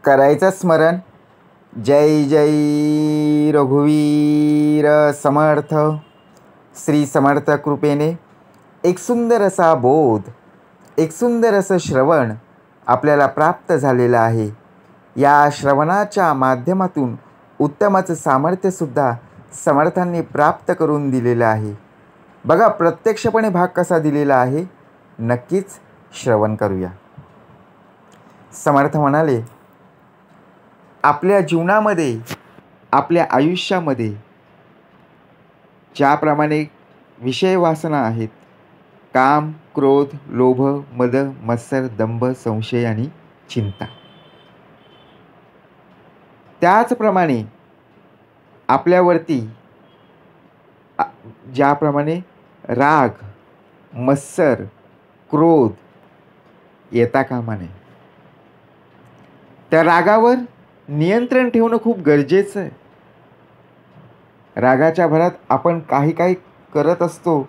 करायचं स्मरण. जय जय रघुवीर समर्थ. श्री समर्थ कृपेने एक सुंदर असा बोध, एक सुंदर असं श्रवण आपल्याला प्राप्त झालेलं आहे. या श्रवणाच्या माध्यमातून उत्तमाचं सामर्थ्यसुद्धा समर्थांनी प्राप्त करून दिलेलं आहे. बघा, प्रत्यक्षपणे भाग कसा दिलेला आहे, नक्कीच श्रवण करूया. समर्थ म्हणाले, आपल्या जीवनामध्ये, आपल्या आयुष्यामध्ये ज्याप्रमाणे विषय वासना आहेत, काम, क्रोध, लोभ, मद, मत्सर, दंभ, संशय आणि चिंता, त्याचप्रमाणे आपल्यावरती ज्याप्रमाणे राग, मत्सर, क्रोध येता कामा नये. त्या रागावर नियंत्रण ठेवणं खूप गरजेचं आहे. रागाच्या भरात आपण काही काही करत असतो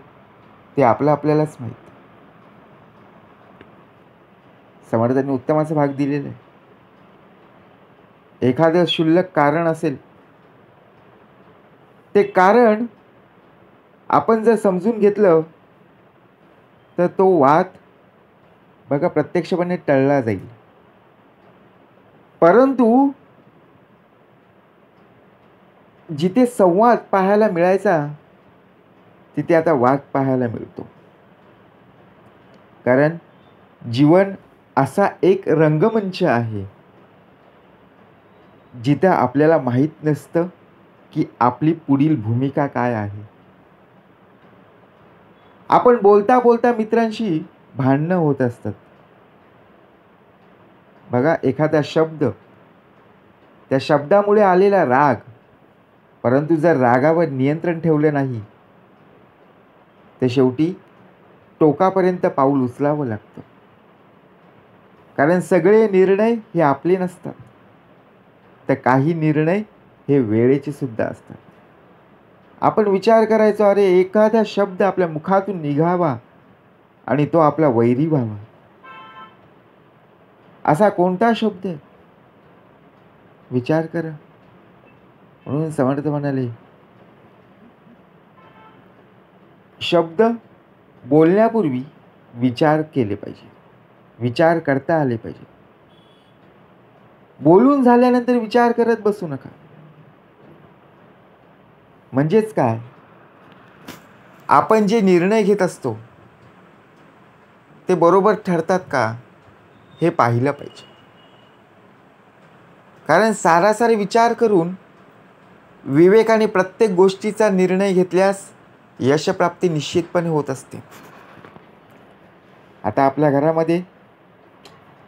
ते आपल्यालाच माहीत. समर्थांनी उत्तमाचा भाग दिलेला आहे. एखादं क्षुल्लक कारण असेल, ते कारण आपण जर समजून घेतलं तर तो वाद बघा प्रत्यक्षपणे टळला जाईल. परंतु जिथे संवाद पाहायला मिळायचा तिथे आता वाद पाहायला मिळतो. कारण जीवन असा एक रंगमंच आहे जिथे आपल्याला माहीत नसतं की आपली पुढील भूमिका काय आहे. आपण बोलता बोलता मित्रांशी भांडणं होत असतात. बघा, एखादा शब्द, त्या शब्दामुळे आलेला राग, परंतु जर रागावर नियंत्रण ठेवलं नाही तर शेवटी टोकापर्यंत पाऊल उचलावं लागतं. कारण सगळे निर्णय हे आपले नसतात, तर काही निर्णय हे वेळेचे सुद्धा असतात. आपण विचार करायचो, अरे एखादा शब्द आपल्या मुखातून निघावा आणि तो आपला वैरी व्हावा. असा कोणता शब्द आहे? विचार करा. म्हणून समर्थ म्हणाले, शब्द बोलण्यापूर्वी विचार केले पाहिजे, विचार करता आले पाहिजे. बोलून झाल्यानंतर विचार करत बसू नका. म्हणजेच काय, आपण जे निर्णय घेत असतो ते बरोबर ठरतात का हे पाहिलं पाहिजे. कारण सारासार विचार करून विवेकाने प्रत्येक गोष्टीचा निर्णय घेतल्यास यशप्राप्ती निश्चितपणे होत असते. आता आपल्या घरामध्ये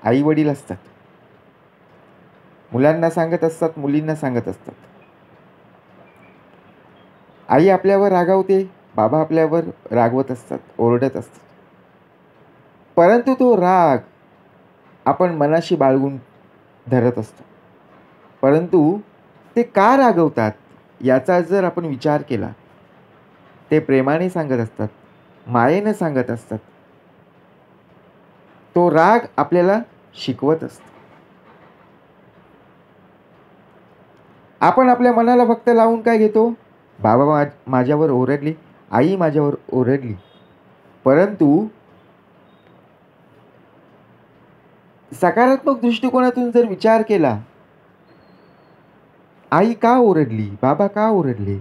आई वडील असतात, मुलांना सांगत असतात, मुलींना सांगत असतात. आई आपल्यावर रागावते, बाबा आपल्यावर रागवत असतात, ओरडत असतात. परंतु तो राग आपण मनाशी बाळगून धरत असतो. परंतु ते का रागवतात याचा जर आपण विचार केला, ते प्रेमाने सांगत असतात, मायेने सांगत असतात. तो राग आपल्याला शिकवत असतो. आपण आपल्या मनाला फक्त लावून काय घेतो, बाबा माझ्यावर ओरडली, आई माझ्यावर ओरडली. परंतु सकारात्मक दृष्टिकोनातून जर विचार केला, आई का ओरडली, बाबा का ओरडले,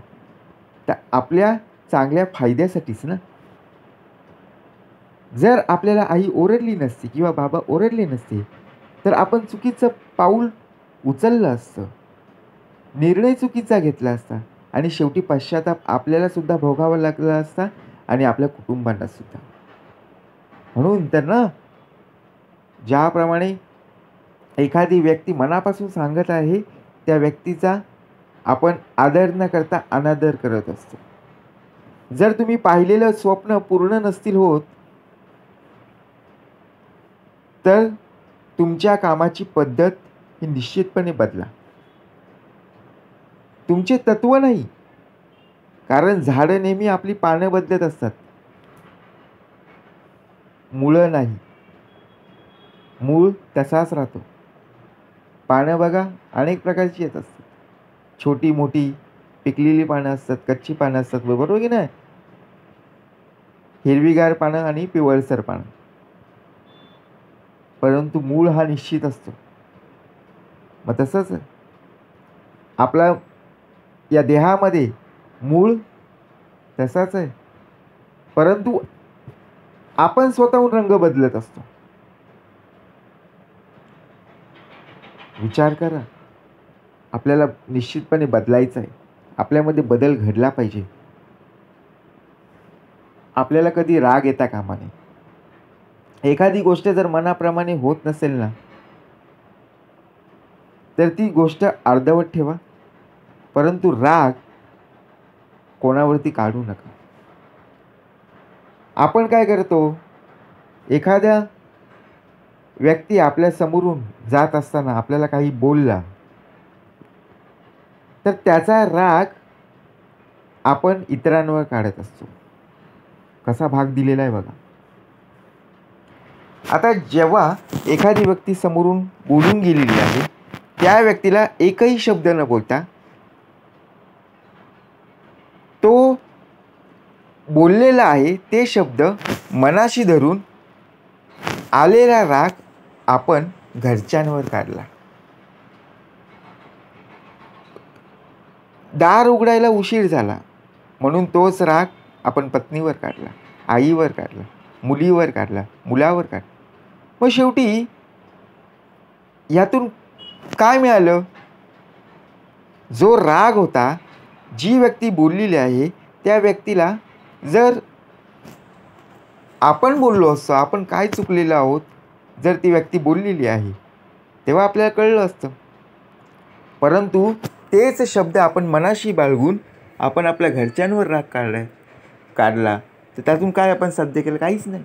तर आपल्या चांगल्या फायद्यासाठीच ना. जर आपल्याला आई ओरडली नसती किंवा बाबा ओरडले नसते तर आपण चुकीचं पाऊल उचललं असतं, निर्णय चुकीचा घेतला असता आणि शेवटी पश्चाताप आपल्याला सुद्धा भोगावा लागला असता आणि आपल्या कुटुंबांना सुद्धा. म्हणून तर ना, ज्याप्रमाणे एखादी व्यक्ती मनापासून सांगत आहे त्या व्यक्तीचा आपण आदर न करता अनादर करत असतो. जर तुम्ही पाहिलेलं स्वप्न पूर्ण नसतील होत तर तुमच्या कामाची पद्धत ही निश्चितपणे बदला. तुमचे तत्व नाही, कारण झाडं नेहमी आपली पानं बदलत असतात, मुळं नाही. मूळ तसाच राहतो. पानं बघा अनेक प्रकारची येत असतात. छोटी मोठी पिकलेली पानं असतात, कच्ची पानं असतात, बरोबर की नाही? हिरवीगार पानं आणि पिवळसर पानं. परंतु मूळ हा निश्चित असतो. मग तसंच आपला या देहामध्ये मूळ तसाच आहे, परंतु आपण स्वतःहून रंग बदलत असतो. विचार करा, आपल्याला निश्चितपणे बदलायचं आहे. आपल्यामध्ये बदल घडला पाहिजे. आपल्याला कधी राग येता कामा नये. एखादी गोष्ट जर मनाप्रमाणे होत नसेल ना, तर ती गोष्ट अर्धवट ठेवा, परंतु राग कोणावरती काढू नका. आपण काय करतो, एखाद्या व्यक्ती आपल्या समोरून जात असताना आपल्याला काही बोलला, तर त्याचा राग आपण इतरांवर काढत असतो. कसा भाग दिलेला आहे बघा. आता जेव्हा एखादी व्यक्ती समोरून बोलून गेलेली आहे, त्या व्यक्तीला एकही शब्द न बोलता तो बोललेला आहे ते शब्द मनाशी धरून आलेला राग आपण घरच्यांवर काढला. दार उघडायला उशीर झाला म्हणून तोच राग आपण पत्नीवर काढला, आईवर काढला, मुलीवर काढला, मुलावर काढला. मग शेवटी यातून काय मिळालं? जो राग होता, जी व्यक्ती बोललेली आहे त्या व्यक्तीला जर आपण बोललो असतो, आपण काय चुकलेलो आहोत, जर ती व्यक्ती बोललेली आहे तेव्हा आपल्याला कळलं असतं. परंतु तेच शब्द आपण मनाशी बाळगून आपण आपल्या घरच्यांवर राग काढला तर त्यातून काय आपण साध्य केलं? काहीच नाही.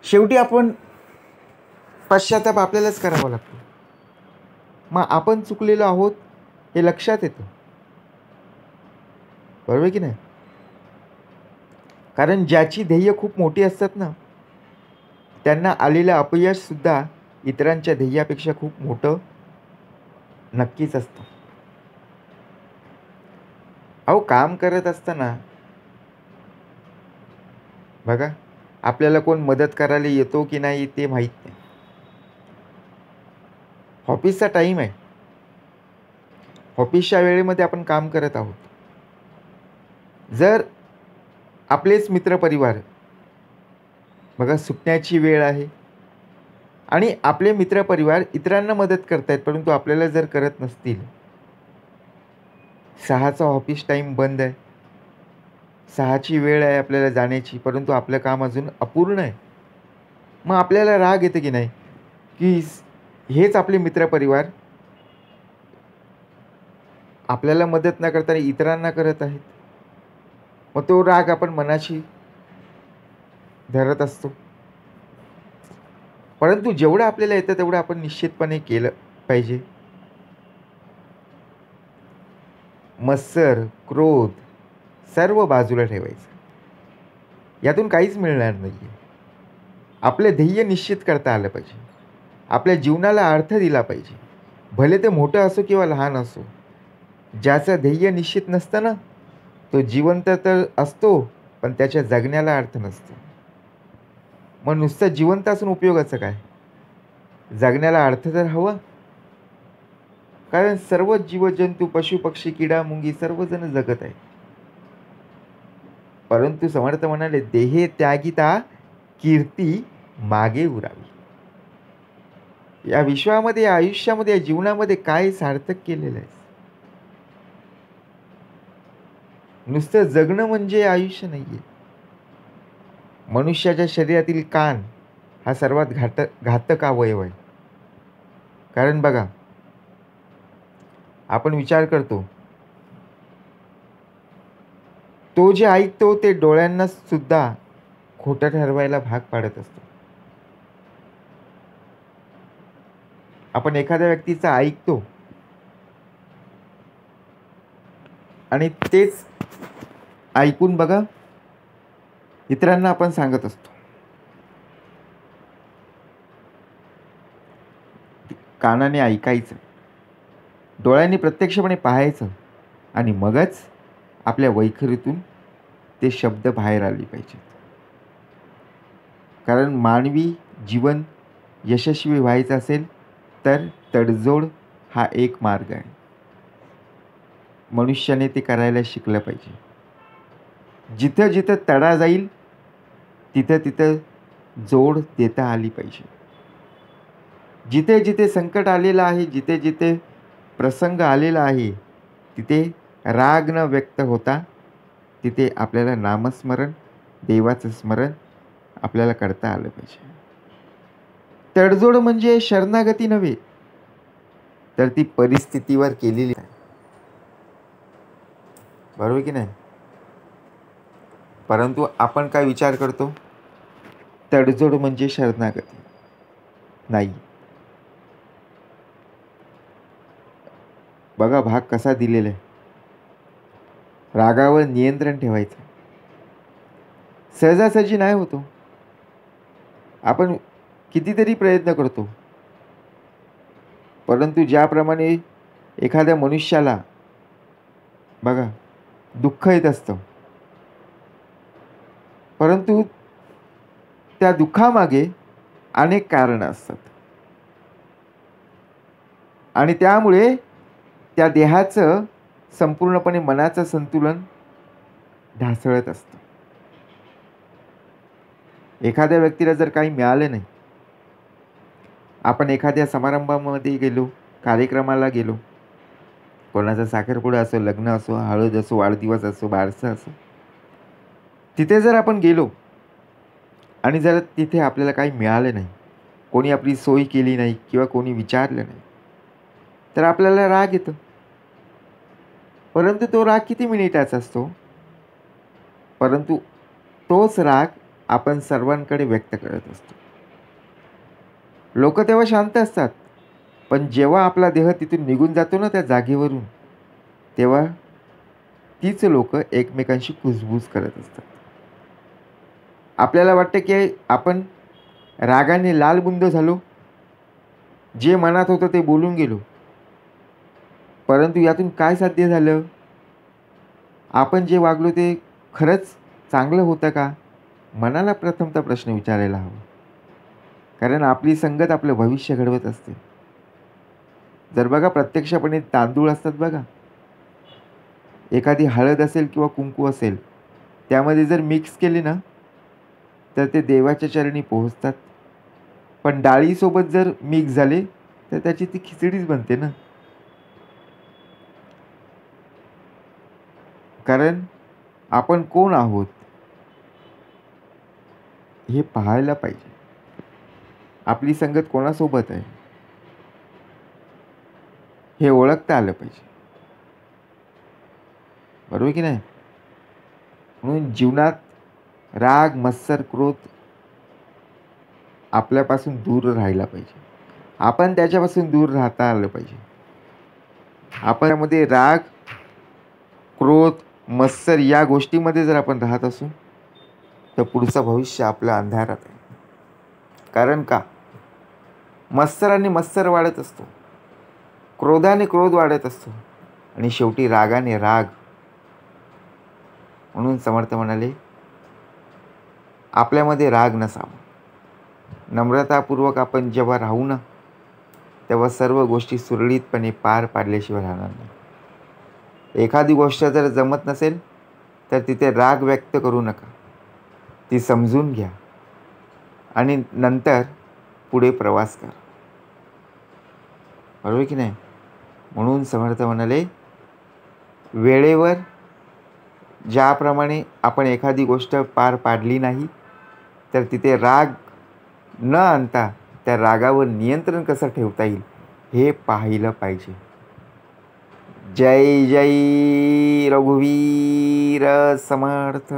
शेवटी आपण पश्चाताप आपल्यालाच करावा लागतो. मग आपण चुकलेलो आहोत हे लक्षात येतं, बरोबर की नाही? कारण ज्याची ध्येय खूप मोठी असतात ना, त्यांना आलेलं अपयश सुद्धा इतरांच्या ध्येयापेक्षा खूप मोठं नक्कीच असतं. अहो, काम करत असताना बघा, आपल्याला कोण मदत करायला येतो की नाही ते माहीत नाही. ऑफिसचा टाईम आहे, ऑफिसच्या वेळेमध्ये आपण काम करत आहोत. जर आपलेच मित्रपरिवार, बघा सुटण्याची वेळ आहे आणि आपले मित्रपरिवार इतरांना मदत करतायत, परंतु आपल्याला जर करत नसतील, 6चा ऑफिस टाईम बंद आहे, 6ची वेळ आहे आपल्याला जाण्याची, परंतु आपलं काम अजून अपूर्ण आहे. मग आपल्याला राग येते की नाही, की हेच आपले मित्रपरिवार आपल्याला मदत न करताना इतरांना करत आहेत. मग तो राग आपण मनाशी धरत असतो. परंतु जेवढं आपल्याला येतं तेवढं आपण निश्चितपणे केलं पाहिजे. मत्सर, क्रोध सर्व बाजूला ठेवायचं. यातून काहीच मिळणार नाही आहे. आपले ध्येय निश्चित करता आलं पाहिजे. आपल्या जीवनाला अर्थ दिला पाहिजे, भले ते मोठं असो किंवा लहान असो. ज्याचं ध्येय निश्चित नसतं ना, तो जिवंत तर असतो पण त्याच्या जगण्याला अर्थ नसतो. मग नुसतं जिवंत असून उपयोगाचं काय? जगण्याला अर्थ तर हवा. कारण सर्व जीवजंतू, पशु पक्षी, किडा मुंगी सर्वजण जगत आहे. परंतु समर्थ म्हणाले, देहे त्यागिता कीर्ती मागे उरावी. या विश्वामध्ये, या आयुष्यामध्ये, या जीवनामध्ये काय सार्थक केलेलं आहे? नुसतं जगणं म्हणजे आयुष्य नाहीये. मनुष्याच्या शरीरातील कान हा सर्वात घातक अवयव आहे. कारण बघा, आपण विचार करतो, तो जे ऐकतो ते डोळ्यांना सुद्धा खोटं ठरवायला भाग पाडत असतो. आपण एखाद्या व्यक्तीचं ऐकतो आणि तेच ऐकून बघा इतरांना आपण सांगत असतो. कानाने ऐकायचं, डोळ्यांनी प्रत्यक्षपणे पाहायचं आणि मगच आपल्या वैखरीतून ते शब्द बाहेर आले पाहिजेत. कारण मानवी जीवन यशस्वी व्हायचं असेल तर तडजोड हा एक मार्ग आहे. मनुष्याने ते करायला शिकलं पाहिजे. जिथं जिथं तडा जाईल तिथं तिथं जोड देता आली पाहिजे. जिथे जिथे संकट आलेलं आहे, जिथे जिथे प्रसंग आलेला आहे, तिथे राग न व्यक्त होता तिथे आपल्याला नामस्मरण, देवाचं स्मरण आपल्याला करता आलं पाहिजे. तडजोड म्हणजे शरणागती नव्हे, तर ती परिस्थितीवर केलेली आहे. बरोबर की नाही? परंतु आपण काय विचार करतो? तडजोड म्हणजे शरणागती नाही. बघा भाग कसा दिलेला आहे. रागावर नियंत्रण ठेवायचं सहजासहजी नाही होतो. आपण कितीतरी प्रयत्न करतो, परंतु ज्याप्रमाणे एखाद्या मनुष्याला बघा दुःख येत असतं, परंतु त्या दुःखामागे अनेक कारणं असतात आणि त्यामुळे त्या देहाचं संपूर्णपणे मनाचं संतुलन ढासळत असतं. एखाद्या व्यक्तीला जर काही मिळालं नाही, आपण एखाद्या समारंभामध्ये गेलो, कार्यक्रमाला गेलो, कोणाचा साखरपुडा असो, लग्न असो, हळद असो, वाढदिवस असो, बारसं असो, तिथे जर आपण गेलो आणि जर तिथे आपल्याला काही मिळालं नाही, कोणी आपली सोय केली नाही किंवा कोणी विचारलं नाही, तर आपल्याला राग येतो. परंतु तो राग किती मिनिटाचा असतो, परंतु तोच राग आपण सर्वांकडे व्यक्त करत असतो. लोक तेव्हा शांत असतात, पण जेव्हा आपला देह तिथून निघून जातो ना त्या जागेवरून, तेव्हा तीच लोक एकमेकांशी कुजबूज करत असतात. आपल्याला वाटतं की आपण रागाने लालबुंद झालो, जे मनात होतं ते बोलून गेलो, परंतु यातून काय साध्य झालं? आपण जे वागलो ते खरंच चांगलं होतं का? मनाला प्रथमतः प्रश्न विचारायला हवा. कारण आपली संगत आपलं भविष्य घडवत असते. जर बघा प्रत्यक्षपणे तांदूळ असतात बघा, एखादी हळद असेल किंवा कुंकू असेल, त्यामध्ये जर मिक्स केले ना तर ते देवाच्या चरणी पोहोचतात. पण डाळीसोबत जर मिक्स झाले तर त्याची ती खिचडीच बनते ना. कारण आपण कोण आहोत हे पाहायला पाहिजे. आपली संगत कोणासोबत आहे हे ओळखता आलं पाहिजे. बरोबर की नाही? म्हणून जीवनात राग, मत्सर, क्रोध आपल्यापासून दूर राहायला पाहिजे. आपण त्याच्यापासून दूर राहता आलं पाहिजे. आपण त्यामध्ये राग, क्रोध, मत्सर या गोष्टीमध्ये जर आपण राहत असू तर पुढचं भविष्य आपलं अंधारात आहे. कारण का? मत्सराने मत्सर वाढत असतो, क्रोधाने क्रोध वाढत असतो आणि शेवटी रागाने राग. म्हणून समर्थ म्हणाले, आपल्यामध्ये राग नसावा. नम्रतापूर्वक आपण जेव्हा राहू ना, तेव्हा सर्व गोष्टी सुरळीतपणे पार पाडल्याशिवाय राहणार नाही. एखादी गोष्ट जर जमत नसेल तर तिथे राग व्यक्त करू नका, ती समजून घ्या आणि नंतर पुढे प्रवास करा. बरोबर की नाही? म्हणून समर्थ म्हणाले, वेळेवर ज्याप्रमाणे आपण एखादी गोष्ट पार पाडली नाही तर तिथे राग न आणता त्या रागावर नियंत्रण कसं ठेवता येईल हे पाहिलं पाहिजे. जय जय रघुवीर समर्थ.